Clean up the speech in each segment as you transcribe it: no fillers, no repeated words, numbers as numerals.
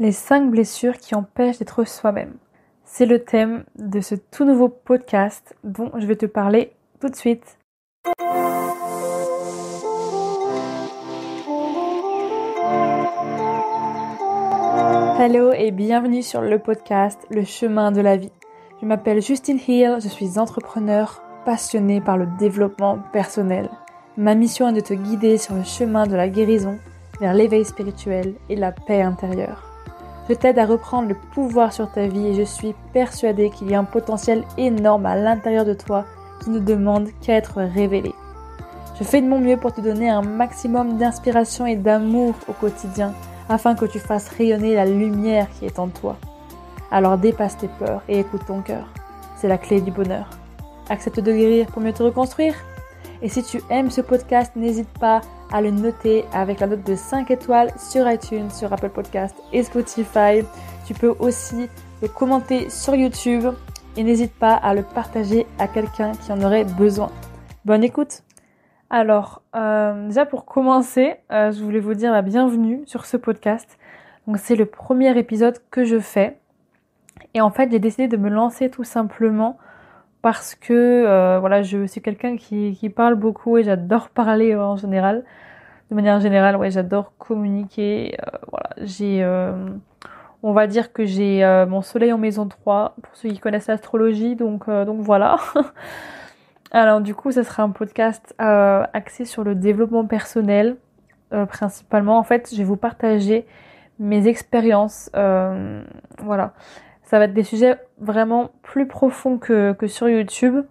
Les 5 blessures qui empêchent d'être soi-même. C'est le thème de ce tout nouveau podcast dont je vais te parler tout de suite. Hello et bienvenue sur le podcast Le chemin de la vie. Je m'appelle Justine Hill, je suis entrepreneur passionnée par le développement personnel. Ma mission est de te guider sur le chemin de la guérison vers l'éveil spirituel et la paix intérieure. Je t'aide à reprendre le pouvoir sur ta vie et je suis persuadée qu'il y a un potentiel énorme à l'intérieur de toi qui ne demande qu'à être révélé. Je fais de mon mieux pour te donner un maximum d'inspiration et d'amour au quotidien afin que tu fasses rayonner la lumière qui est en toi. Alors dépasse tes peurs et écoute ton cœur. C'est la clé du bonheur. Accepte de guérir pour mieux te reconstruire. Et si tu aimes ce podcast, n'hésite pas à le noter avec la note de 5 étoiles sur iTunes, sur Apple Podcast et Spotify. Tu peux aussi le commenter sur YouTube et n'hésite pas à le partager à quelqu'un qui en aurait besoin. Bonne écoute! Alors, déjà pour commencer, je voulais vous dire la bienvenue sur ce podcast. Donc c'est le premier épisode que je fais. Et en fait, j'ai décidé de me lancer tout simplement parce que voilà, je suis quelqu'un qui parle beaucoup et j'adore parler en général. De manière générale, ouais, j'adore communiquer. Voilà, on va dire que j'ai mon soleil en maison 3 pour ceux qui connaissent l'astrologie, donc voilà. Alors du coup, ça sera un podcast axé sur le développement personnel, principalement. En fait, je vais vous partager mes expériences, voilà. Ça va être des sujets vraiment plus profonds que sur YouTube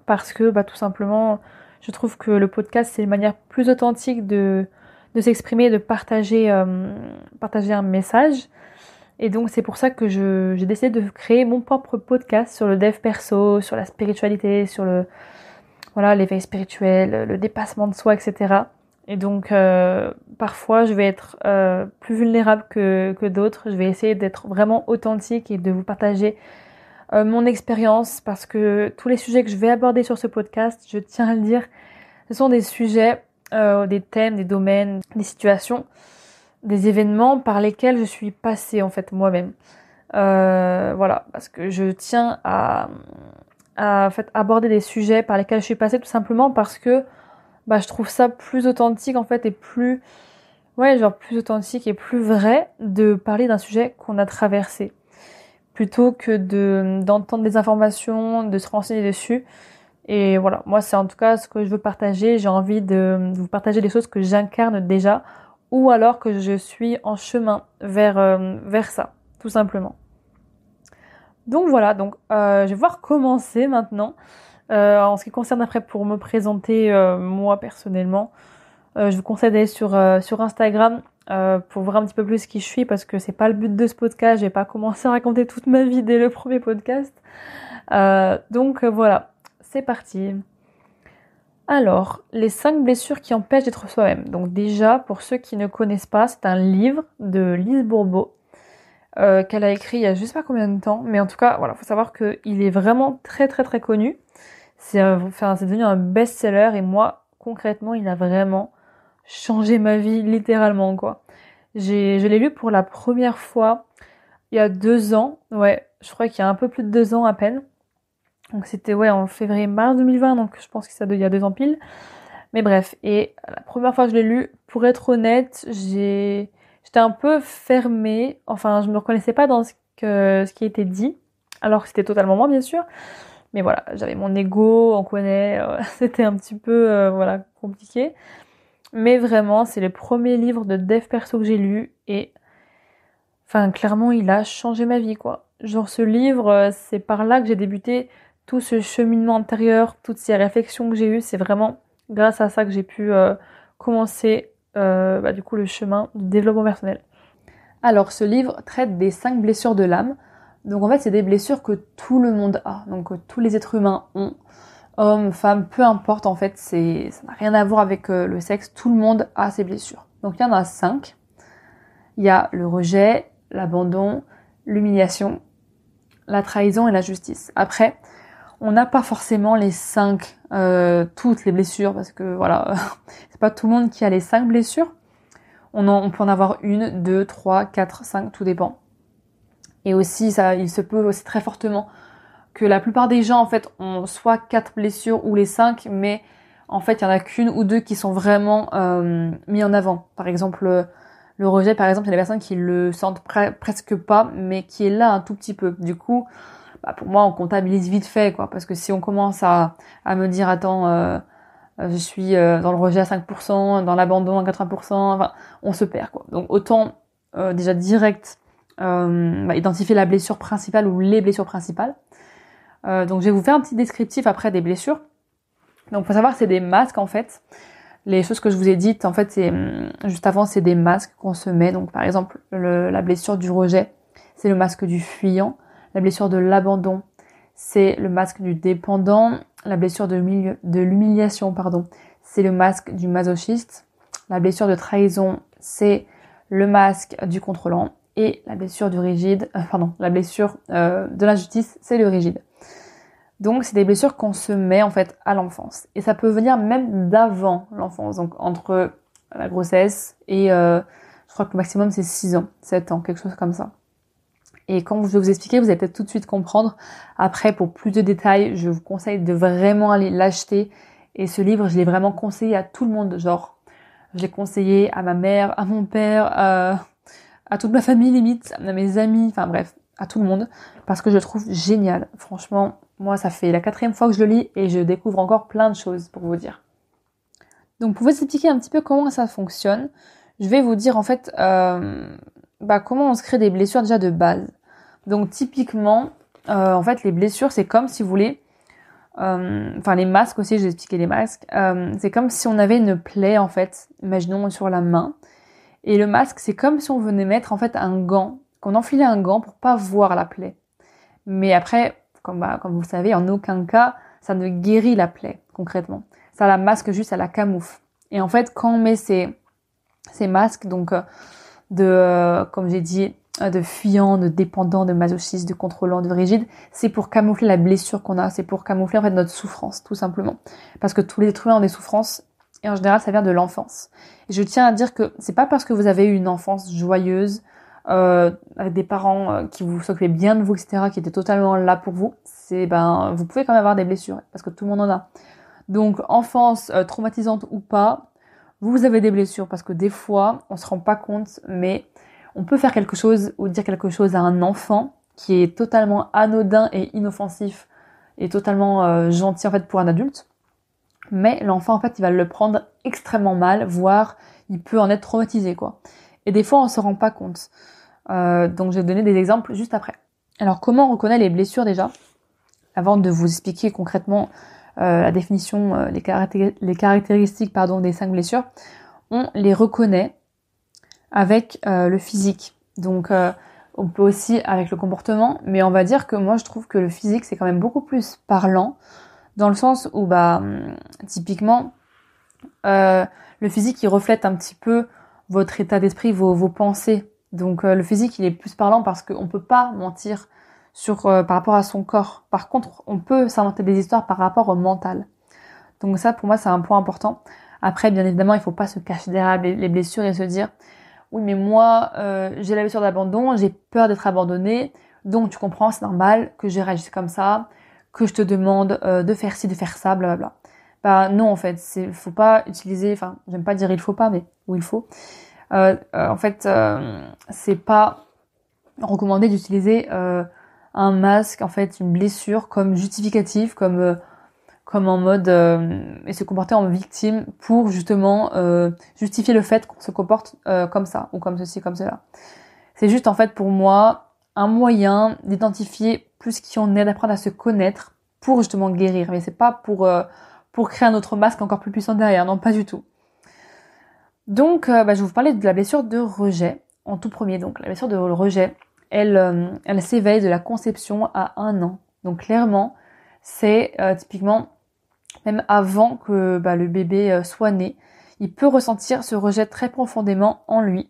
parce que tout simplement, je trouve que le podcast, c'est une manière plus authentique de s'exprimer, de partager un message. Et donc, c'est pour ça que j'ai décidé de créer mon propre podcast sur le dev perso, sur la spiritualité, sur l'éveil spirituel, le dépassement de soi, etc. Et donc, parfois, je vais être plus vulnérable que d'autres. Je vais essayer d'être vraiment authentique et de vous partager mon expérience parce que tous les sujets que je vais aborder sur ce podcast, je tiens à le dire, ce sont des sujets, des thèmes, des domaines, des situations, des événements par lesquels je suis passée en fait moi-même. Voilà, parce que je tiens à en fait aborder des sujets par lesquels je suis passée tout simplement parce que je trouve ça plus authentique en fait et plus authentique et plus vrai de parler d'un sujet qu'on a traversé plutôt que d'entendre des informations, de se renseigner dessus. Et voilà, moi c'est en tout cas ce que je veux partager. J'ai envie de vous partager des choses que j'incarne déjà ou alors que je suis en chemin vers ça, tout simplement. Donc voilà, je vais voir commencer maintenant. En ce qui concerne après pour me présenter moi personnellement, je vous conseille d'aller sur Instagram pour voir un petit peu plus qui je suis parce que c'est pas le but de ce podcast. Je vais pas commencer à raconter toute ma vie dès le premier podcast. Voilà, c'est parti. Alors, les 5 blessures qui empêchent d'être soi-même. Donc déjà, pour ceux qui ne connaissent pas, c'est un livre de Lise Bourbeau qu'elle a écrit il y a je sais pas combien de temps, mais en tout cas, voilà, faut savoir qu'il est vraiment très très très connu. C'est devenu un best-seller et moi, concrètement, il a vraiment changé ma vie littéralement quoi. Je l'ai lu pour la première fois il y a 2 ans, ouais, je crois qu'il y a un peu plus de 2 ans à peine. Donc c'était en février-mars 2020, donc je pense que ça doit il y a 2 ans pile. Mais bref, et la première fois que je l'ai lu, pour être honnête, j'étais un peu fermée, enfin je me reconnaissais pas dans ce qui était dit, alors que c'était totalement moi bien sûr. Mais voilà, j'avais mon ego, on connaît, c'était un petit peu compliqué. Mais vraiment, c'est le premier livre de dev perso que j'ai lu et clairement, il a changé ma vie quoi. Genre ce livre, c'est par là que j'ai débuté tout ce cheminement intérieur, toutes ces réflexions que j'ai eues, c'est vraiment grâce à ça que j'ai pu commencer du coup le chemin du développement personnel. Alors ce livre traite des 5 blessures de l'âme. Donc en fait, c'est des blessures que tout le monde a, donc que tous les êtres humains ont. Hommes, femmes, peu importe, en fait, ça n'a rien à voir avec le sexe, tout le monde a ces blessures. Donc il y en a 5. Il y a le rejet, l'abandon, l'humiliation, la trahison et la justice. Après, on n'a pas forcément les 5, toutes les blessures, parce que voilà, c'est pas tout le monde qui a les 5 blessures. On peut en avoir 1, 2, 3, 4, 5, tout dépend. Et aussi, il se peut aussi très fortement que la plupart des gens, en fait, ont soit 4 blessures ou les 5, mais en fait, il y en a qu'une ou deux qui sont vraiment mis en avant. Par exemple, le rejet, par exemple, il y a des personnes qui le sentent presque pas, mais qui est là un tout petit peu. Du coup, pour moi, on comptabilise vite fait, quoi. Parce que si on commence à me dire, attends, je suis dans le rejet à 5%, dans l'abandon à 80%, enfin, on se perd, quoi. Donc autant déjà direct identifier la blessure principale ou les blessures principales. Donc je vais vous faire un petit descriptif après des blessures. Donc faut savoir que c'est des masques en fait. Les choses que je vous ai dites, en fait, c'est juste avant, c'est des masques qu'on se met. Donc par exemple, la blessure du rejet, c'est le masque du fuyant. La blessure de l'abandon, c'est le masque du dépendant. La blessure de l'humiliation, c'est le masque du masochiste. La blessure de trahison, c'est le masque du contrôlant. Et la blessure la blessure de l'injustice, c'est le rigide. Donc c'est des blessures qu'on se met en fait à l'enfance. Et ça peut venir même d'avant l'enfance. Donc entre la grossesse et je crois que le maximum c'est 6 ans, 7 ans, quelque chose comme ça. Et quand je vais vous expliquer, vous allez peut-être tout de suite comprendre. Après, pour plus de détails, je vous conseille de vraiment aller l'acheter. Et ce livre, je l'ai vraiment conseillé à tout le monde. Genre, je l'ai conseillé à ma mère, à mon père, à toute ma famille limite, à mes amis, enfin bref, à tout le monde. Parce que je le trouve génial. Franchement, moi, ça fait la 4e fois que je le lis et je découvre encore plein de choses pour vous dire. Donc, pour vous expliquer un petit peu comment ça fonctionne, je vais vous dire en fait comment on se crée des blessures déjà de base. Donc typiquement, en fait, les blessures, c'est comme si vous voulez, les masques aussi, je vais expliquer les masques, c'est comme si on avait une plaie, en fait, imaginons sur la main, et le masque, c'est comme si on venait mettre, en fait, un gant, qu'on enfilait un gant pour pas voir la plaie. Mais après, comme vous le savez, en aucun cas, ça ne guérit la plaie, concrètement. Ça la masque juste, ça la camoufle. Et en fait, quand on met ces masques, donc, comme j'ai dit, de fuyant, de dépendant, de masochiste, de contrôlant, de rigide, c'est pour camoufler la blessure qu'on a, c'est pour camoufler en fait notre souffrance, tout simplement. Parce que tous les êtres humains ont des souffrances, et en général ça vient de l'enfance. Et je tiens à dire que c'est pas parce que vous avez eu une enfance joyeuse, avec des parents qui vous s'occupaient bien de vous, etc., qui étaient totalement là pour vous, vous pouvez quand même avoir des blessures, parce que tout le monde en a. Donc enfance traumatisante ou pas, vous avez des blessures, parce que des fois, on se rend pas compte, mais on peut faire quelque chose ou dire quelque chose à un enfant qui est totalement anodin et inoffensif et totalement gentil en fait pour un adulte. Mais l'enfant en fait il va le prendre extrêmement mal, voire il peut en être traumatisé quoi. Et des fois on se rend pas compte. Donc je vais donner des exemples juste après. Alors comment on reconnaît les blessures déjà? Avant de vous expliquer concrètement la définition, les caractéristiques des 5 blessures, on les reconnaît avec le physique. Donc on peut aussi avec le comportement, mais on va dire que moi je trouve que le physique c'est quand même beaucoup plus parlant, dans le sens où typiquement le physique il reflète un petit peu votre état d'esprit, vos pensées. Donc le physique il est plus parlant parce qu'on peut pas mentir par rapport à son corps. Par contre on peut s'inventer des histoires par rapport au mental. Donc ça pour moi c'est un point important. Après bien évidemment il faut pas se cacher derrière les blessures et se dire oui, mais moi, j'ai la blessure d'abandon, j'ai peur d'être abandonnée, donc tu comprends, c'est normal que j'ai réagi comme ça, que je te demande de faire ci, de faire ça, blablabla. Non, en fait, faut pas utiliser, j'aime pas dire il faut pas, mais où il faut. En fait, c'est pas recommandé d'utiliser un masque, en fait, une blessure comme justificatif, comme en mode et se comporter en victime pour justement justifier le fait qu'on se comporte comme ça ou comme ceci, comme cela. C'est juste en fait pour moi un moyen d'identifier plus qui on est, d'apprendre à se connaître pour justement guérir. Mais c'est pas pour créer un autre masque encore plus puissant derrière, non pas du tout. Donc je vais vous parler de la blessure de rejet en tout premier. Donc la blessure de rejet, elle s'éveille de la conception à 1 an. Donc clairement, c'est typiquement même avant que le bébé soit né, il peut ressentir ce rejet très profondément en lui.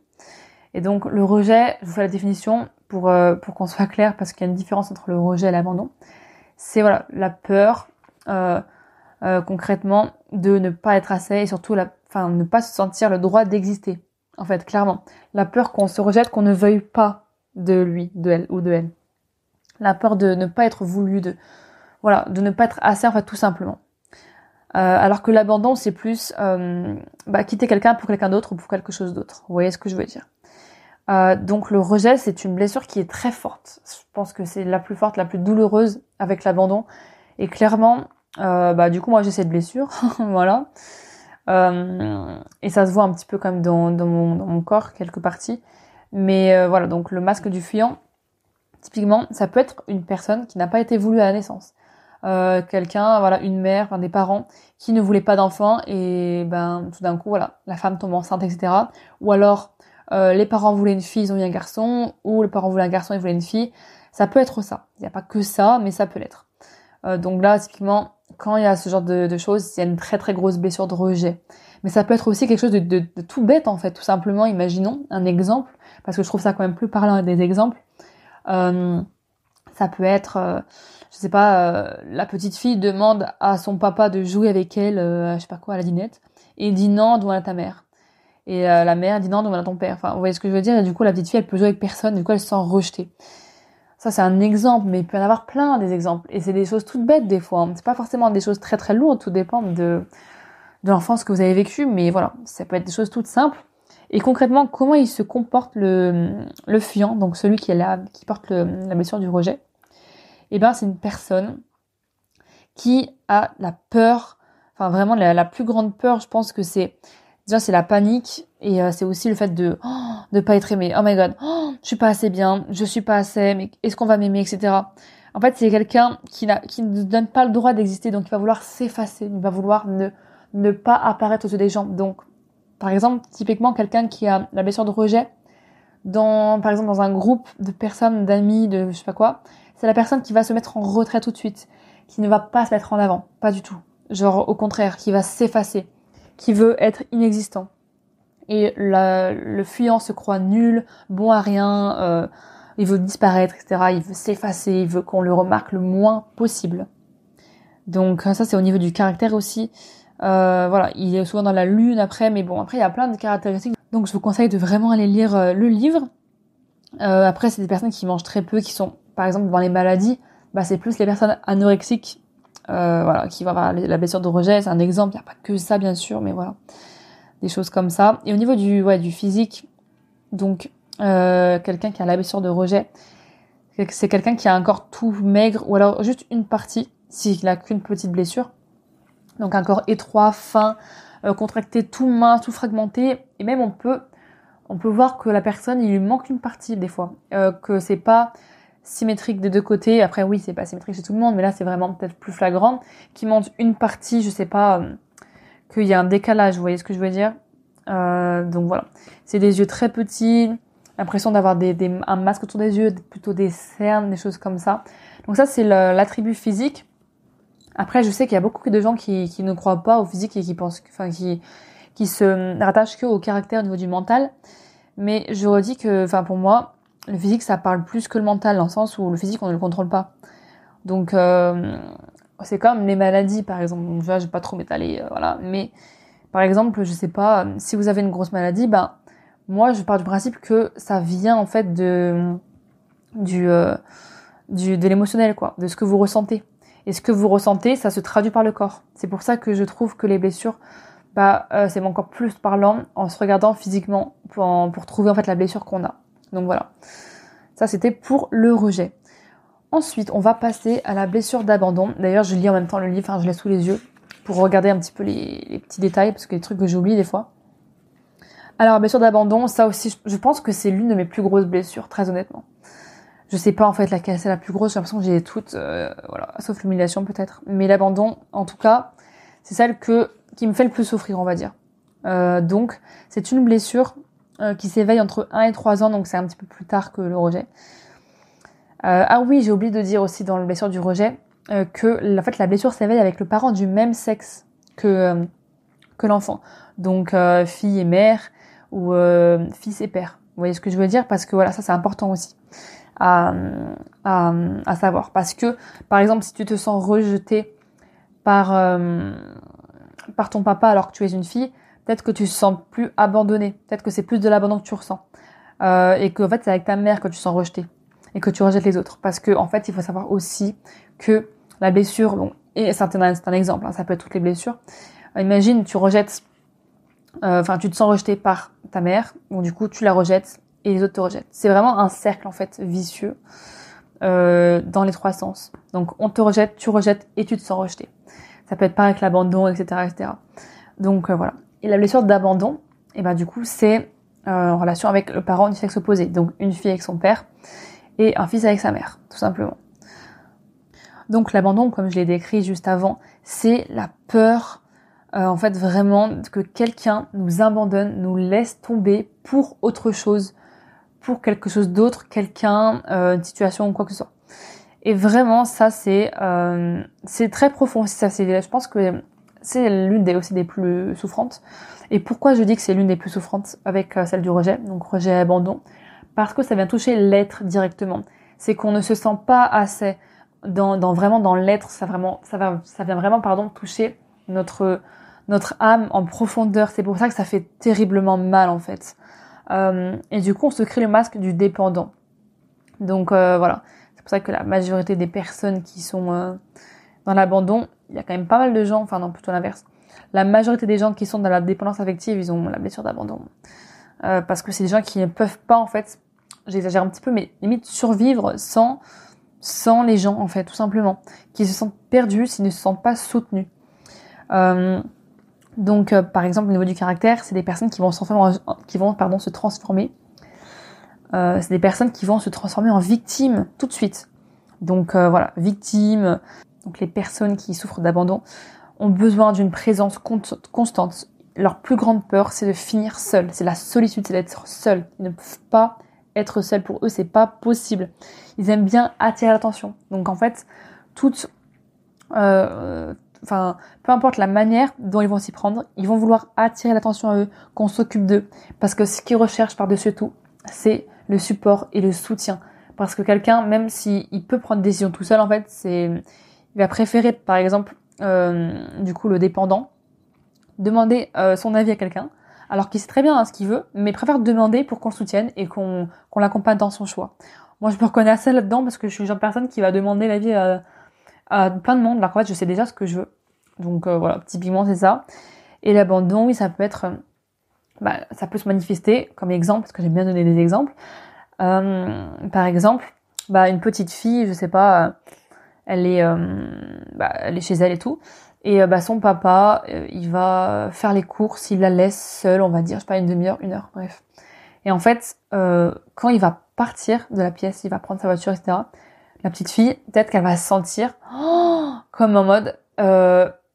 Et donc le rejet, je vous fais la définition pour qu'on soit clair, parce qu'il y a une différence entre le rejet et l'abandon. C'est la peur concrètement de ne pas être assez et surtout ne pas se sentir le droit d'exister en fait, clairement. La peur qu'on se rejette, qu'on ne veuille pas de lui, de elle ou de elle. La peur de ne pas être voulu, de ne pas être assez, en fait, tout simplement. Alors que l'abandon, c'est plus quitter quelqu'un pour quelqu'un d'autre ou pour quelque chose d'autre. Vous voyez ce que je veux dire? Donc le rejet, c'est une blessure qui est très forte. Je pense que c'est la plus forte, la plus douloureuse avec l'abandon. Et clairement, du coup, moi j'ai cette blessure, voilà. Et ça se voit un petit peu comme dans mon corps, quelques parties. Mais voilà, donc le masque du fuyant, typiquement, ça peut être une personne qui n'a pas été voulue à la naissance. Quelqu'un, voilà, une mère, enfin, des parents qui ne voulaient pas d'enfants et tout d'un coup, voilà, la femme tombe enceinte, etc. Ou alors les parents voulaient une fille, ils ont eu un garçon, ou les parents voulaient un garçon, ils voulaient une fille. Ça peut être ça. Il n'y a pas que ça, mais ça peut l'être. Donc là, typiquement, quand il y a ce genre de choses, il y a une très très grosse blessure de rejet. Mais ça peut être aussi quelque chose de tout bête, en fait. Tout simplement, imaginons un exemple, parce que je trouve ça quand même plus parlant des exemples. Ça peut être, la petite fille demande à son papa de jouer avec elle, à la dinette, et il dit non, demande à ta mère. Et la mère dit non, demande à ton père. Enfin, vous voyez ce que je veux dire? Et du coup, la petite fille, elle peut jouer avec personne, du coup, elle se sent rejetée. Ça, c'est un exemple, mais il peut y en avoir plein des exemples. Et c'est des choses toutes bêtes, des fois. C'est pas forcément des choses très très lourdes, tout dépend de l'enfance que vous avez vécue, mais voilà, ça peut être des choses toutes simples. Et concrètement, comment il se comporte le fuyant, donc celui qui est là, qui porte la blessure du rejet? C'est une personne qui a la peur, enfin vraiment la plus grande peur, je pense que c'est la panique et c'est aussi le fait de pas être aimé. Oh my god, je suis pas assez bien, je suis pas assez, mais est-ce qu'on va m'aimer, etc. En fait, c'est quelqu'un qui ne donne pas le droit d'exister, donc il va vouloir s'effacer, il va vouloir ne pas apparaître aux yeux des gens. Donc, par exemple, typiquement quelqu'un qui a la blessure de rejet, par exemple dans un groupe de personnes, d'amis, de je sais pas quoi, c'est la personne qui va se mettre en retrait tout de suite, qui ne va pas se mettre en avant, pas du tout. Genre au contraire, qui va s'effacer, qui veut être inexistant. Et le fuyant se croit nul, bon à rien, il veut disparaître, etc. Il veut s'effacer, il veut qu'on le remarque le moins possible. Donc ça c'est au niveau du caractère aussi. Il est souvent dans la lune après, mais bon, après il y a plein de caractéristiques. Donc je vous conseille de vraiment aller lire le livre. Après c'est des personnes qui mangent très peu, qui sont par exemple dans les maladies, c'est plus les personnes anorexiques qui vont avoir la blessure de rejet, c'est un exemple, il n'y a pas que ça bien sûr, mais voilà, des choses comme ça. Et au niveau du physique, donc quelqu'un qui a la blessure de rejet, c'est quelqu'un qui a un corps tout maigre, ou alors juste une partie, s'il n'a qu'une petite blessure, donc un corps étroit, fin, contracté, tout mince, tout fragmenté, et même on peut voir que la personne, il lui manque une partie des fois, que c'est pas symétrique des deux côtés. Après oui, c'est pas symétrique chez tout le monde, mais là c'est vraiment peut-être plus flagrant, qui manque une partie, je sais pas, qu'il y a un décalage, vous voyez ce que je veux dire? Donc voilà, c'est des yeux très petits, l'impression d'avoir un masque autour des yeux, plutôt des cernes, des choses comme ça. Donc ça c'est l'attribut physique. Après je sais qu'il y a beaucoup de gens qui ne croient pas au physique et qui pensent, qui se rattachent que au caractère au niveau du mental. Mais je redis que, pour moi, le physique, ça parle plus que le mental, dans le sens où le physique, on ne le contrôle pas. Donc, c'est comme les maladies, par exemple. Donc, je vais pas trop m'étaler, voilà. Mais, par exemple, je sais pas, si vous avez une grosse maladie, moi, je pars du principe que ça vient, en fait, de l'émotionnel, quoi, de ce que vous ressentez. Et ce que vous ressentez, ça se traduit par le corps. C'est pour ça que je trouve que les blessures, c'est encore plus parlant en se regardant physiquement pour trouver en fait la blessure qu'on a. Donc voilà. Ça c'était pour le rejet. Ensuite, on va passer à la blessure d'abandon. D'ailleurs, je lis en même temps le livre, je l'ai sous les yeux pour regarder un petit peu les petits détails parce que les trucs que j'oublie des fois. Alors, la blessure d'abandon, ça aussi, je pense que c'est l'une de mes plus grosses blessures, très honnêtement. Je sais pas en fait laquelle c'est la plus grosse, j'ai l'impression que j'ai toutes, sauf l'humiliation peut-être. Mais l'abandon, en tout cas, c'est celle qui me fait le plus souffrir, on va dire. Donc, c'est une blessure qui s'éveille entre 1 et 3 ans, donc c'est un petit peu plus tard que le rejet. Ah oui, j'ai oublié de dire aussi dans la blessure du rejet que en fait, la blessure s'éveille avec le parent du même sexe que l'enfant. Donc, fille et mère ou fils et père. Vous voyez ce que je veux dire? Parce que voilà, ça c'est important aussi à savoir. Parce que, par exemple, si tu te sens rejeté par ton papa alors que tu es une fille, peut-être que tu te sens plus abandonné, peut-être que c'est plus de l'abandon que tu ressens, et que en fait c'est avec ta mère que tu te sens rejeté et que tu rejettes les autres, parce que en fait il faut savoir aussi que la blessure, bon, et c'est un exemple, hein, ça peut être toutes les blessures. Imagine tu rejettes, tu te sens rejeté par ta mère, bon du coup tu la rejettes et les autres te rejettent. C'est vraiment un cercle en fait vicieux dans les trois sens. Donc on te rejette, tu rejettes et tu te sens rejeté. Ça peut être pareil avec l'abandon, etc., etc. Donc voilà. Et la blessure d'abandon, et ben du coup c'est en relation avec le parent du sexe opposé. Donc une fille avec son père et un fils avec sa mère, tout simplement. Donc l'abandon, comme je l'ai décrit juste avant, c'est la peur, en fait vraiment que quelqu'un nous abandonne, nous laisse tomber pour autre chose, pour quelque chose d'autre, quelqu'un, une situation ou quoi que ce soit. Et vraiment ça c'est très profond. Ça, je pense que c'est l'une des plus souffrantes. Et pourquoi je dis que c'est l'une des plus souffrantes avec celle du rejet, donc rejet et abandon? Parce que ça vient toucher l'être directement. C'est qu'on ne se sent pas assez dans l'être, ça vient vraiment toucher notre âme en profondeur. C'est pour ça que ça fait terriblement mal en fait. Et du coup, on se crée le masque du dépendant. Donc voilà, c'est pour ça que la majorité des personnes qui sont dans l'abandon, il y a quand même pas mal de gens, enfin non, plutôt l'inverse. La majorité des gens qui sont dans la dépendance affective, ils ont la blessure d'abandon. Parce que c'est des gens qui ne peuvent pas, en fait, j'exagère un petit peu, mais limite survivre sans les gens, en fait, tout simplement. Qui se sentent perdus s'ils ne se sentent pas soutenus. Donc, par exemple, au niveau du caractère, c'est des personnes qui vont se transformer. C'est des personnes qui vont se transformer en victimes tout de suite. Donc voilà, victimes. Donc les personnes qui souffrent d'abandon ont besoin d'une présence constante. Leur plus grande peur, c'est de finir seul. C'est la solitude, c'est d'être seul. Ils ne peuvent pas être seuls. Pour eux, c'est pas possible. Ils aiment bien attirer l'attention. Donc en fait, peu importe la manière dont ils vont s'y prendre, ils vont vouloir attirer l'attention à eux, qu'on s'occupe d'eux. Parce que ce qu'ils recherchent par-dessus tout, c'est le support et le soutien. Parce que quelqu'un, même s'il peut prendre des décisions tout seul, en fait, il va préférer, par exemple, du coup, le dépendant, demander son avis à quelqu'un, alors qu'il sait très bien ce qu'il veut, mais préfère demander pour qu'on le soutienne et qu'on l'accompagne dans son choix. Moi, je me reconnais assez là-dedans parce que je suis le genre de personne qui va demander l'avis à plein de monde, alors qu'en fait, je sais déjà ce que je veux. Donc voilà, typiquement, c'est ça. Et l'abandon, oui, ça peut être... ça peut se manifester comme exemple, parce que j'aime bien donner des exemples. Par exemple, une petite fille, je sais pas, elle est chez elle et tout, et son papa, il va faire les courses, il la laisse seule, on va dire, je sais pas, une demi-heure, 1 heure, bref. Et en fait, quand il va partir de la pièce, il va prendre sa voiture, etc., la petite fille, peut-être qu'elle va se sentir comme en mode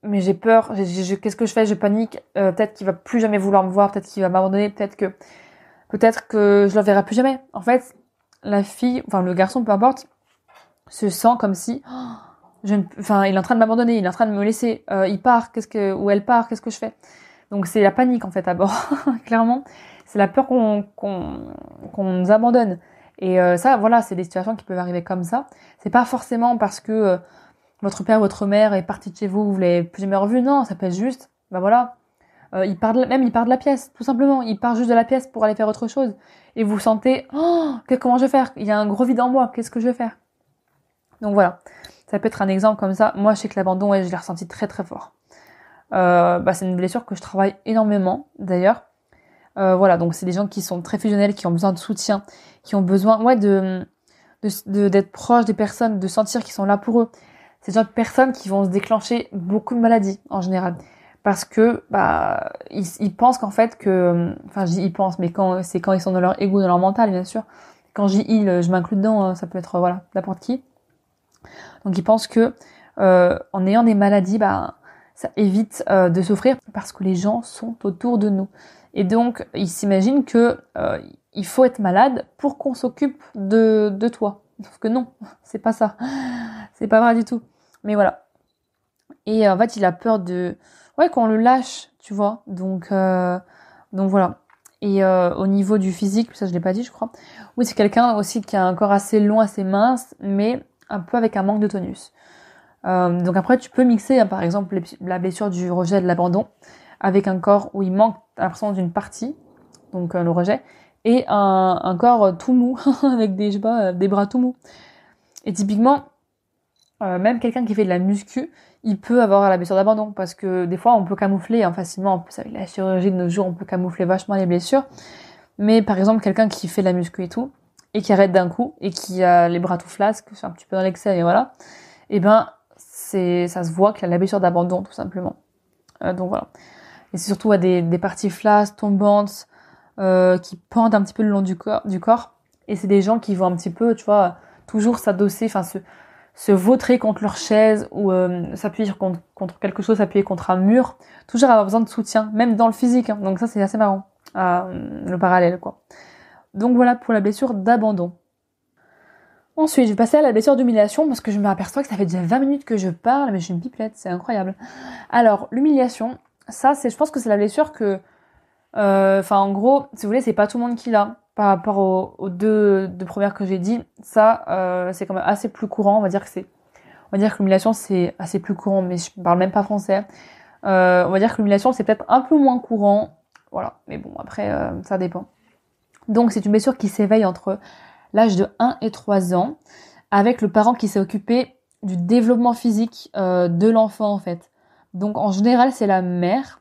mais j'ai peur, qu'est-ce que je fais, je panique, peut-être qu'il va plus jamais vouloir me voir, peut-être qu'il va m'abandonner, peut-être que je le verrai plus jamais. En fait, la fille, le garçon, peu importe, se sent comme si il est en train de m'abandonner, il est en train de me laisser, il part, où elle part, qu'est-ce que je fais? Donc c'est la panique en fait à bord, clairement, c'est la peur qu'on nous abandonne. Et ça, voilà, c'est des situations qui peuvent arriver comme ça. C'est pas forcément parce que votre père, votre mère est parti de chez vous, vous l'avez plus jamais revu. Non, ça peut être juste, il part de la pièce, tout simplement. Il part juste de la pièce pour aller faire autre chose. Et vous sentez, comment je vais faire? Il y a un gros vide en moi, qu'est-ce que je vais faire? Donc voilà, ça peut être un exemple comme ça. Moi, je sais que l'abandon, je l'ai ressenti très très fort. C'est une blessure que je travaille énormément, d'ailleurs. Voilà, donc c'est des gens qui sont très fusionnels, qui ont besoin de soutien, qui ont besoin, d'être proches des personnes, de sentir qu'ils sont là pour eux. C'est des gens de personnes qui vont se déclencher beaucoup de maladies, en général. Parce que, ils pensent qu'en fait que, je dis ils pensent, mais quand ils sont dans leur ego, dans leur mental, bien sûr. Quand je dis ils, je m'inclus dedans, ça peut être, n'importe qui. Donc ils pensent que, en ayant des maladies, ça évite de souffrir parce que les gens sont autour de nous. Et donc, ils s'imaginent que il faut être malade pour qu'on s'occupe de toi. Sauf que non, c'est pas ça. C'est pas vrai du tout. Mais voilà. Et en fait, il a peur qu'on le lâche, tu vois. Donc voilà. Et au niveau du physique, ça je l'ai pas dit, je crois. Oui, c'est quelqu'un aussi qui a un corps assez long, assez mince, mais un peu avec un manque de tonus. Donc après, tu peux mixer, par exemple, la blessure du rejet, de l'abandon, avec un corps où il manque l'impression d'une partie, donc le rejet, et un corps tout mou, avec des, je sais pas, des bras tout mous. Et typiquement, même quelqu'un qui fait de la muscu, il peut avoir la blessure d'abandon, parce que des fois on peut camoufler facilement, en plus avec la chirurgie de nos jours, on peut camoufler vachement les blessures. Mais par exemple, quelqu'un qui fait de la muscu et tout, et qui arrête d'un coup, et qui a les bras tout flasques, c'est un petit peu dans l'excès, et voilà, et ben, ça se voit qu'il a la blessure d'abandon, tout simplement. Donc voilà. Et c'est surtout des parties flasques, tombantes, qui pendent un petit peu le long du corps. Et c'est des gens qui vont un petit peu, tu vois, toujours s'adosser, enfin se vautrer contre leur chaise ou s'appuyer contre quelque chose, s'appuyer contre un mur. Toujours avoir besoin de soutien, même dans le physique. Hein. Donc ça, c'est assez marrant, le parallèle, quoi. Donc voilà pour la blessure d'abandon. Ensuite, je vais passer à la blessure d'humiliation parce que je me aperçois que ça fait déjà 20 minutes que je parle, mais je suis une pipelette, c'est incroyable. Alors, l'humiliation, ça, je pense que c'est la blessure que, en gros, si vous voulez, c'est pas tout le monde qui l'a. Par rapport aux deux premières que j'ai dit, ça, c'est quand même assez plus courant. On va dire que l'humiliation, c'est assez plus courant, mais je parle même pas français. On va dire que l'humiliation, c'est peut-être un peu moins courant. Voilà. Mais bon, après, ça dépend. Donc, c'est une blessure qui s'éveille entre l'âge de 1 et 3 ans, avec le parent qui s'est occupé du développement physique de l'enfant, en fait. Donc, en général, c'est la mère.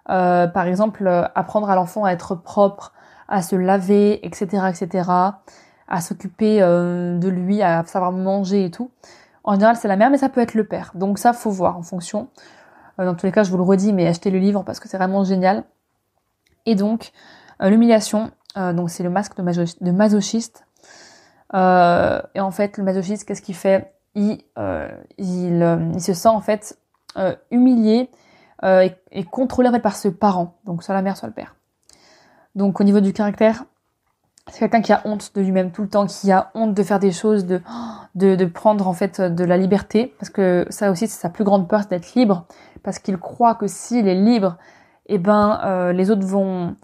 Par exemple, apprendre à l'enfant à être propre, à se laver, etc., etc., à s'occuper de lui, à savoir manger et tout. En général, c'est la mère, mais ça peut être le père. Donc ça, faut voir en fonction. Dans tous les cas, je vous le redis, mais achetez le livre parce que c'est vraiment génial. Et donc, l'humiliation, donc c'est le masque de masochiste. Et en fait, le masochiste, qu'est-ce qu'il fait ? Il se sent en fait humilié et contrôlé en fait par ce parent, donc soit la mère, soit le père. Donc au niveau du caractère, c'est quelqu'un qui a honte de lui-même tout le temps, qui a honte de faire des choses, de prendre en fait de la liberté, parce que ça aussi c'est sa plus grande peur, c'est d'être libre, parce qu'il croit que s'il est libre, eh ben les autres vont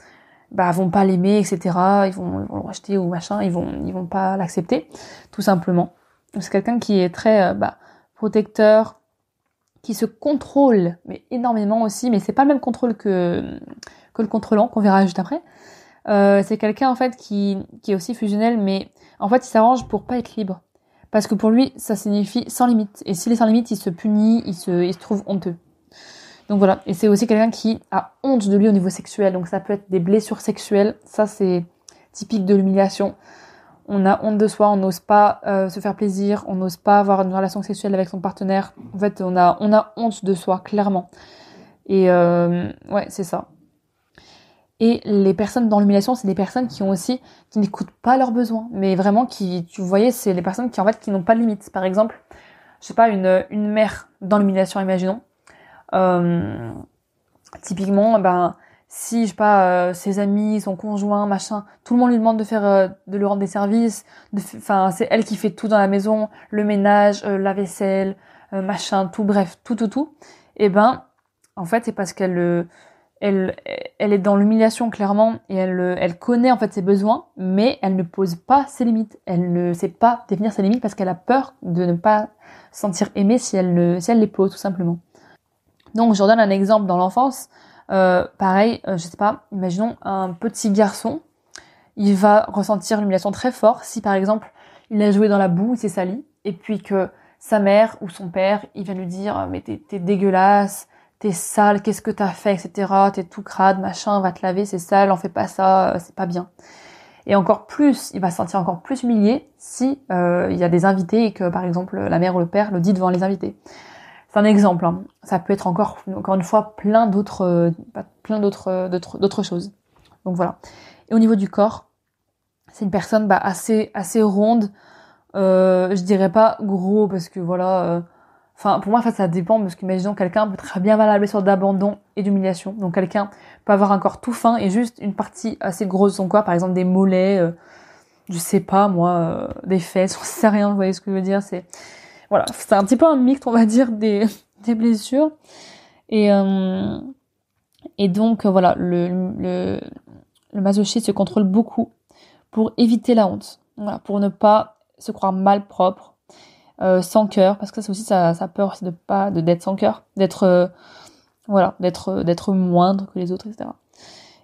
pas l'aimer, etc. Ils vont le rejeter ou machin, ils vont pas l'accepter, tout simplement. Donc c'est quelqu'un qui est très protecteur, qui se contrôle, mais énormément aussi, mais c'est pas le même contrôle que le contrôlant, qu'on verra juste après. C'est quelqu'un en fait qui est aussi fusionnel, mais en fait il s'arrange pour pas être libre. Parce que pour lui, ça signifie sans limite. Et s'il est sans limite, il se punit, il se trouve honteux. Donc voilà. Et c'est aussi quelqu'un qui a honte de lui au niveau sexuel. Donc ça peut être des blessures sexuelles. Ça c'est typique de l'humiliation. On a honte de soi, on n'ose pas se faire plaisir, on n'ose pas avoir une relation sexuelle avec son partenaire. En fait, on a honte de soi, clairement. Et ouais, c'est ça. Et les personnes dans l'humiliation, c'est des personnes qui n'écoutent pas leurs besoins, mais vraiment tu voyais, c'est les personnes qui n'ont pas de limite. Par exemple, je sais pas, une mère dans l'humiliation, imaginons. Typiquement, si je sais pas, ses amis, son conjoint, machin, tout le monde lui demande de lui rendre des services. C'est elle qui fait tout dans la maison, le ménage, la vaisselle, machin, tout, bref, tout. Et en fait, c'est parce qu'elle est dans l'humiliation clairement et elle connaît en fait ses besoins, mais elle ne pose pas ses limites. Elle ne sait pas définir ses limites parce qu'elle a peur de ne pas se sentir aimée si elle les pose tout simplement. Donc je redonne un exemple dans l'enfance. Pareil, je sais pas, imaginons un petit garçon, il va ressentir l'humiliation très fort si par exemple il a joué dans la boue, il s'est sali, et puis que sa mère ou son père, il vient lui dire mais t'es dégueulasse, t'es sale, qu'est-ce que t'as fait, etc. T'es tout crade, machin, va te laver, c'est sale, en fais pas ça, c'est pas bien. Et encore plus, il va se sentir encore plus humilié si il y a des invités et que par exemple la mère ou le père le dit devant les invités. C'est un exemple, hein. Ça peut être encore une fois plein d'autres choses. Donc voilà. Et au niveau du corps, c'est une personne assez ronde. Je dirais pas gros parce que voilà. Pour moi, en fait, ça dépend parce qu'imaginons quelqu'un peut très bien avoir la blessure d'abandon et d'humiliation. Donc quelqu'un peut avoir un corps tout fin et juste une partie assez grosse de son corps, par exemple des mollets, je sais pas moi, des fesses, j'en sais rien. Vous voyez ce que je veux dire ? C'est un petit peu un mix, on va dire, des blessures. Et donc voilà, le masochiste se contrôle beaucoup pour éviter la honte. Voilà, pour ne pas se croire mal propre. Sans cœur, parce que ça aussi sa peur c'est d'être sans cœur, d'être voilà, d'être moindre que les autres, etc.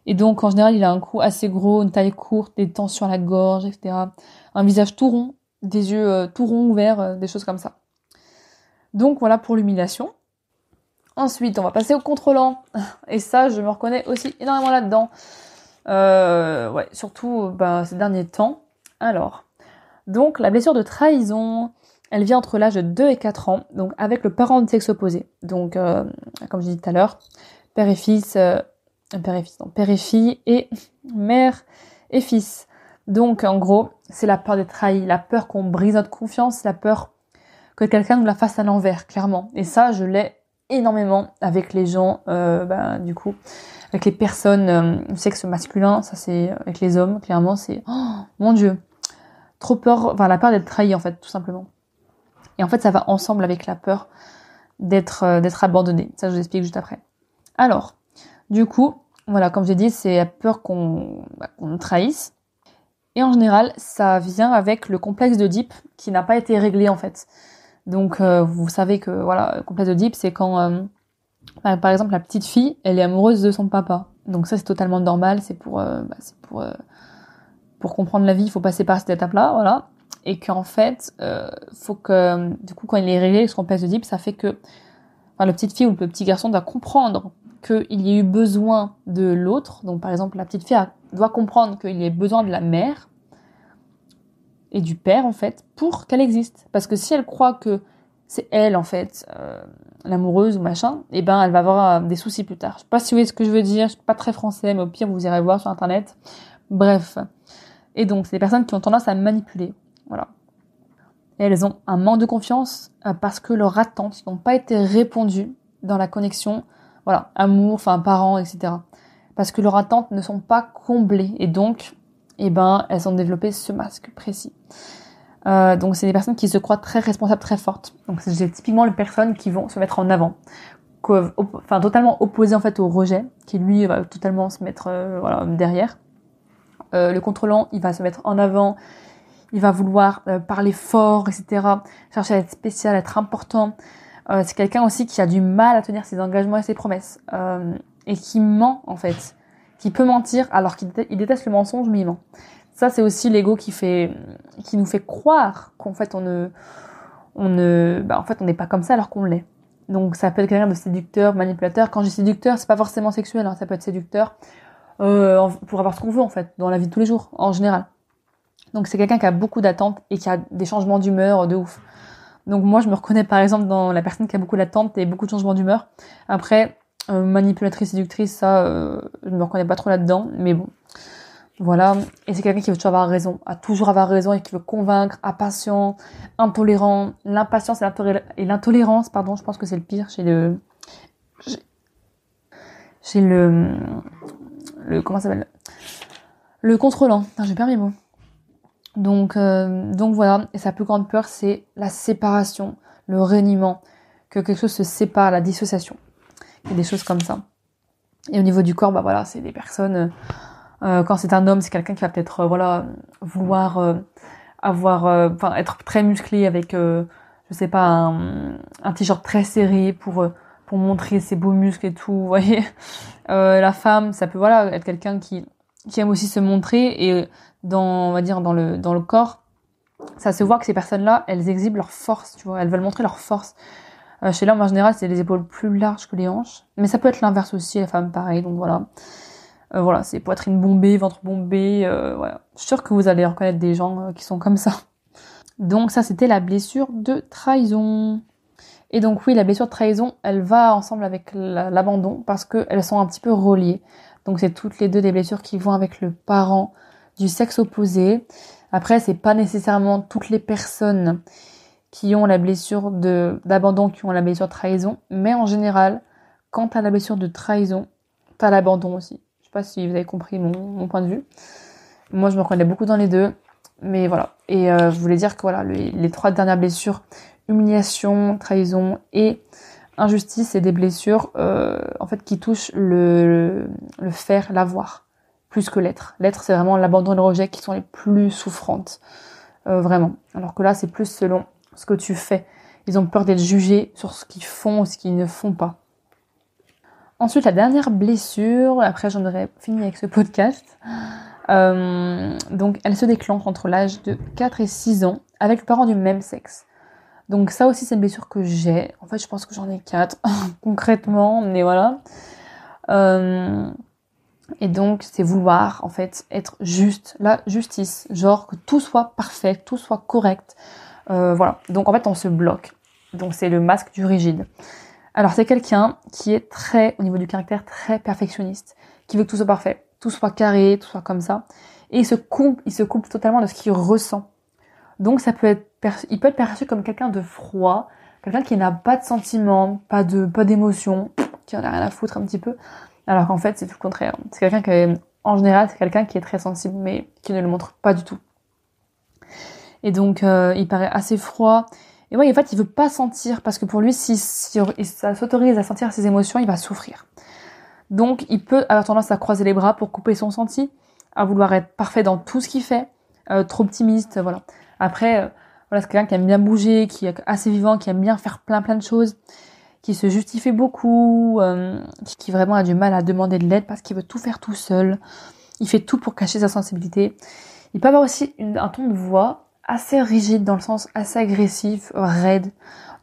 Et donc, en général, il a un cou assez gros, une taille courte, des tensions à la gorge, etc. Un visage tout rond, des yeux tout ronds, ouverts, des choses comme ça. Donc, voilà pour l'humiliation. Ensuite, on va passer au contrôlant. Et ça, je me reconnais aussi énormément là-dedans. Ouais, surtout ces derniers temps. Alors, donc, la blessure de trahison, elle vient entre l'âge de 2 et 4 ans, donc avec le parent de sexe opposé. Donc, comme je disais tout à l'heure, père et fils... père et fille et mère et fils. Donc en gros, c'est la peur d'être trahi, la peur qu'on brise notre confiance, la peur que quelqu'un nous la fasse à l'envers, clairement. Et ça, je l'ai énormément avec les gens, du coup, avec les personnes du sexe masculin, ça c'est avec les hommes, clairement, c'est mon Dieu, trop peur, la peur d'être trahi en fait, tout simplement. Et en fait, ça va ensemble avec la peur d'être abandonné. Ça, je vous explique juste après. Alors, du coup, voilà, comme j'ai dit, c'est la peur qu'on nous trahisse. Et en général, ça vient avec le complexe d'Oedipe qui n'a pas été réglé en fait. Donc, vous savez que voilà, le complexe d'Oedipe, c'est quand, par exemple, la petite fille, elle est amoureuse de son papa. Donc ça, c'est totalement normal. C'est pour comprendre la vie, il faut passer par cette étape-là, voilà. Et qu'en fait, faut que, du coup, quand il est réglé, ce complexe d'Oedipe, ça fait que, la petite fille ou le petit garçon doit comprendre qu'il y ait eu besoin de l'autre. Donc, par exemple, la petite fille doit comprendre qu'il y ait besoin de la mère et du père, en fait, pour qu'elle existe. Parce que si elle croit que c'est elle, en fait, l'amoureuse ou machin, elle va avoir des soucis plus tard. Je sais pas si vous voyez ce que je veux dire, je suis pas très français, mais au pire, vous irez voir sur Internet. Bref. Et donc, c'est des personnes qui ont tendance à manipuler. Voilà. Et elles ont un manque de confiance parce que leurs attentes n'ont pas été répondues dans la connexion, amour, parents, etc. Parce que leurs attentes ne sont pas comblées et donc, elles ont développé ce masque précis. Donc c'est des personnes qui se croient très responsables, très fortes. Donc c'est typiquement les personnes qui vont se mettre en avant, totalement opposées en fait au rejet, qui lui va totalement se mettre derrière. Le contrôlant, il va se mettre en avant. Il va vouloir parler fort, etc. Chercher à être spécial, à être important. C'est quelqu'un aussi qui a du mal à tenir ses engagements et ses promesses. Et qui ment, en fait. Qui peut mentir alors qu'il déteste le mensonge, mais il ment. Ça, c'est aussi l'ego qui nous fait croire qu'en fait, on n'est pas comme ça alors qu'on l'est. Donc, ça peut être quelqu'un de séducteur, manipulateur. Quand je dis séducteur, c'est pas forcément sexuel, hein. Ça peut être séducteur pour avoir ce qu'on veut, en fait, dans la vie de tous les jours, en général. Donc c'est quelqu'un qui a beaucoup d'attentes et qui a des changements d'humeur de ouf. Donc moi je me reconnais par exemple dans la personne qui a beaucoup d'attentes et beaucoup de changements d'humeur. Après, manipulatrice, séductrice, ça, je me reconnais pas trop là-dedans. Mais bon, voilà. Et c'est quelqu'un qui veut toujours avoir raison, à toujours avoir raison et qui veut convaincre, impatient, intolérant. L'impatience et l'intolérance, je pense que c'est le pire chez le comment ça s'appelle, le contrôlant. J'ai perdu mes mots. Donc voilà, et sa plus grande peur, c'est la séparation, le reniement, que quelque chose se sépare, la dissociation, et des choses comme ça. Et au niveau du corps, c'est des personnes, quand c'est un homme, c'est quelqu'un qui va peut-être, vouloir être très musclé avec, je sais pas, un t-shirt très serré pour montrer ses beaux muscles et tout, vous voyez. La femme, ça peut, être quelqu'un qui aime aussi se montrer et dans le corps, ça se voit que ces personnes-là, elles exhibent leur force, tu vois, elles veulent montrer leur force. Chez l'homme, en général, c'est les épaules plus larges que les hanches, mais ça peut être l'inverse aussi, la femme, pareil, donc voilà. C'est poitrine bombée, ventre bombé, voilà. Je suis sûre que vous allez reconnaître des gens qui sont comme ça. Donc ça, c'était la blessure de trahison. Et donc oui, la blessure de trahison, elle va ensemble avec l'abandon, parce qu'elles sont un petit peu reliées. Donc c'est toutes les deux des blessures qui vont avec le parent du sexe opposé. Après, c'est pas nécessairement toutes les personnes qui ont la blessure d'abandon qui ont la blessure de trahison, mais en général, quand t'as la blessure de trahison, t'as l'abandon aussi. Je sais pas si vous avez compris mon point de vue. Moi, je me reconnais beaucoup dans les deux, mais voilà. Et je voulais dire que les 3 dernières blessures, humiliation, trahison et injustice, c'est des blessures qui touchent le faire, l'avoir, plus que l'être. L'être, c'est vraiment l'abandon et le rejet qui sont les plus souffrantes, vraiment. Alors que là, c'est plus selon ce que tu fais. Ils ont peur d'être jugés sur ce qu'ils font ou ce qu'ils ne font pas. Ensuite, la dernière blessure, après j'en aurais fini avec ce podcast. Donc elle se déclenche entre l'âge de 4 et 6 ans avec le parent du même sexe. Donc ça aussi c'est une blessure que j'ai. En fait je pense que j'en ai 4 concrètement, mais voilà. Et donc c'est vouloir en fait être juste, la justice, genre que tout soit parfait, tout soit correct. Voilà, donc en fait on se bloque. Donc c'est le masque du rigide. Alors c'est quelqu'un qui est très, au niveau du caractère, très perfectionniste, qui veut que tout soit parfait, tout soit carré, tout soit comme ça. Et il se coupe totalement de ce qu'il ressent. Donc ça peut être, il peut être perçu comme quelqu'un de froid, quelqu'un qui n'a pas de sentiments, pas d'émotions, qui en a rien à foutre un petit peu. Alors qu'en fait c'est tout le contraire. C'est quelqu'un qui, en général, c'est quelqu'un qui est très sensible, mais qui ne le montre pas du tout. Et donc il paraît assez froid. Et ouais, en fait, il veut pas sentir, parce que pour lui, si ça s'autorise à sentir ses émotions, il va souffrir. Donc, il peut avoir tendance à croiser les bras pour couper son senti, à vouloir être parfait dans tout ce qu'il fait, trop optimiste, voilà. Après, voilà, c'est quelqu'un qui aime bien bouger, qui est assez vivant, qui aime bien faire plein de choses, qui se justifie beaucoup, qui vraiment a du mal à demander de l'aide parce qu'il veut tout faire tout seul. Il fait tout pour cacher sa sensibilité. Il peut avoir aussi un ton de voix assez rigide, dans le sens assez agressif, raide.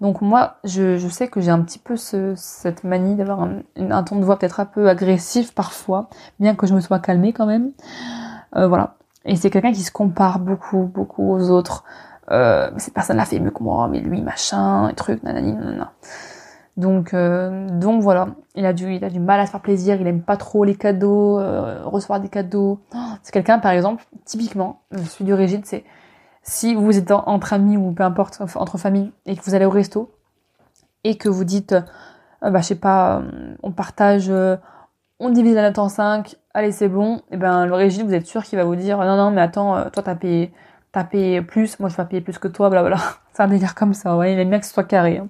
Donc moi, je sais que j'ai un petit peu cette manie d'avoir un ton de voix peut-être un peu agressif parfois, bien que je me sois calmée quand même. Voilà. Et c'est quelqu'un qui se compare beaucoup aux autres. Cette personne l'a fait mieux que moi, mais lui, machin, et trucs, nanani, nanana. Donc voilà, il a du mal à se faire plaisir, il aime pas trop les cadeaux, recevoir des cadeaux. C'est quelqu'un, par exemple, typiquement, celui du rigide, c'est si vous êtes entre amis ou peu importe, entre familles, et que vous allez au resto, et que vous dites, je sais pas, on partage, on divise la note en 5, allez c'est bon, et ben le rigide, vous êtes sûr qu'il va vous dire, non mais attends, toi t'as payé plus, moi je vais payer plus que toi, blablabla. C'est un délire comme ça, ouais, il aime bien que ce soit carré. Hein.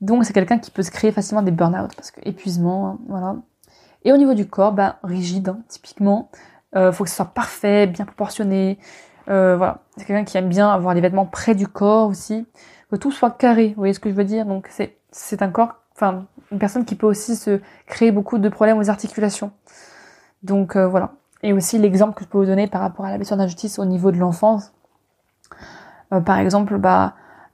Donc c'est quelqu'un qui peut se créer facilement des burn-out, parce que épuisement, hein, voilà. Et au niveau du corps, rigide, hein, typiquement, faut que ce soit parfait, bien proportionné, voilà. C'est quelqu'un qui aime bien avoir les vêtements près du corps aussi, que tout soit carré, vous voyez ce que je veux dire. Donc c'est un corps, enfin une personne qui peut aussi se créer beaucoup de problèmes aux articulations. Donc voilà. Et aussi l'exemple que je peux vous donner par rapport à la blessure d'injustice au niveau de l'enfance. Par exemple,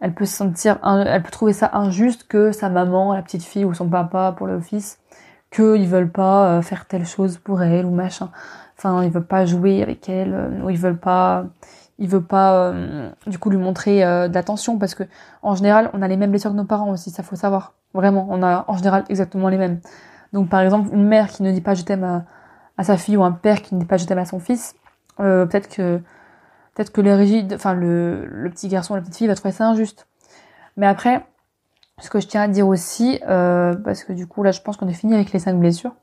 elle peut elle peut trouver ça injuste que sa maman, la petite fille ou son papa pour le fils, qu'ils veulent pas faire telle chose pour elle ou machin. Enfin, ils veulent pas jouer avec elle, ou ils veulent pas du coup lui montrer de l'attention, parce que en général, on a les mêmes blessures que nos parents aussi, ça faut savoir. Vraiment, on a en général exactement les mêmes. Donc par exemple, une mère qui ne dit pas je t'aime à sa fille, ou un père qui ne dit pas je t'aime à son fils, peut-être que les rigides, enfin le petit garçon, la petite fille va trouver ça injuste. Mais après, ce que je tiens à dire aussi, parce que du coup là je pense qu'on est fini avec les 5 blessures.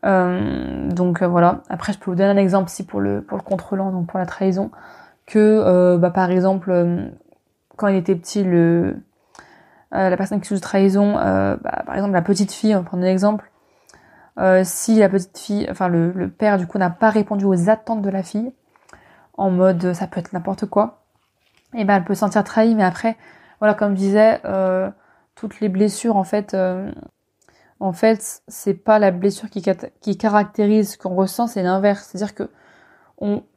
Donc voilà. Après je peux vous donner un exemple ici pour le contrôlant, donc pour la trahison, que par exemple quand il était petit, la personne qui sous trahison, par exemple la petite fille, on va prendre un exemple, si la petite fille, enfin le père du coup n'a pas répondu aux attentes de la fille, en mode ça peut être n'importe quoi, et elle peut se sentir trahie. Mais après, voilà, comme je disais, toutes les blessures en fait c'est pas la blessure qui caractérise ce qu'on ressent, c'est l'inverse. C'est-à-dire que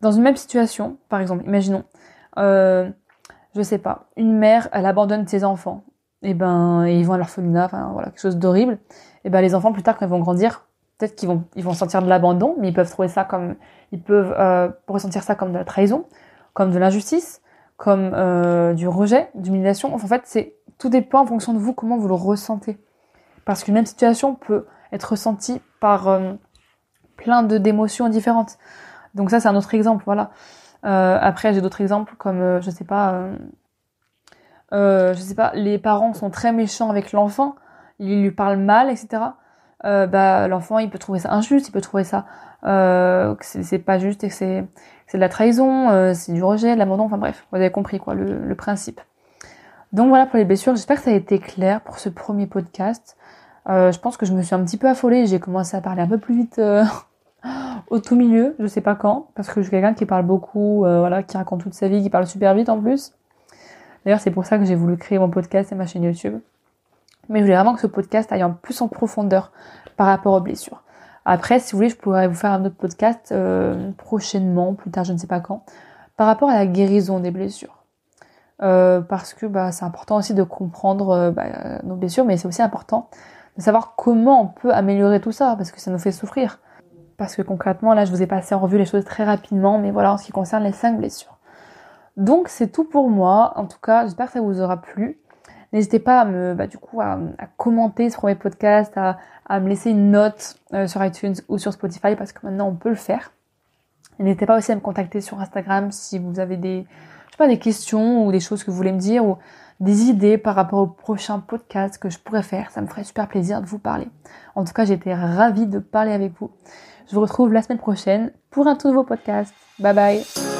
dans une même situation, par exemple, imaginons, je sais pas, une mère, elle abandonne ses enfants, et ils vont à l'orphelinat, enfin voilà, quelque chose d'horrible. Et les enfants plus tard, quand ils vont grandir, peut-être qu'ils vont sentir de l'abandon, mais ils peuvent ressentir ça comme de la trahison, comme de l'injustice, comme du rejet, d'humiliation. Enfin, en fait, tout dépend en fonction de vous, comment vous le ressentez. Parce qu'une même situation peut être ressentie par plein d'émotions différentes. Donc ça, c'est un autre exemple, voilà. Après, j'ai d'autres exemples comme, je sais pas, les parents sont très méchants avec l'enfant, ils lui parlent mal, etc. L'enfant, il peut trouver ça injuste, il peut trouver ça que c'est pas juste, et que c'est de la trahison, c'est du rejet, de l'abandon, enfin bref, vous avez compris quoi le principe. Donc voilà pour les blessures, j'espère que ça a été clair pour ce premier podcast. Je pense que je me suis un petit peu affolée, j'ai commencé à parler un peu plus vite au tout milieu, je sais pas quand, parce que je suis quelqu'un qui parle beaucoup, qui raconte toute sa vie, qui parle super vite en plus. D'ailleurs, c'est pour ça que j'ai voulu créer mon podcast et ma chaîne YouTube. Mais je voulais vraiment que ce podcast aille en plus en profondeur par rapport aux blessures. Après, si vous voulez, je pourrais vous faire un autre podcast prochainement, plus tard, je ne sais pas quand, par rapport à la guérison des blessures. Parce que c'est important aussi de comprendre nos blessures, mais c'est aussi important de savoir comment on peut améliorer tout ça, parce que ça nous fait souffrir. Parce que concrètement, là, je vous ai passé en revue les choses très rapidement, mais voilà, en ce qui concerne les 5 blessures. Donc, c'est tout pour moi. En tout cas, j'espère que ça vous aura plu. N'hésitez pas à commenter ce premier podcast, à me laisser une note sur iTunes ou sur Spotify, parce que maintenant, on peut le faire. Et n'hésitez pas aussi à me contacter sur Instagram si vous avez des questions ou des choses que vous voulez me dire ou des idées par rapport au prochain podcast que je pourrais faire. Ça me ferait super plaisir de vous parler. En tout cas, j'étais ravie de parler avec vous. Je vous retrouve la semaine prochaine pour un tout nouveau podcast. Bye bye.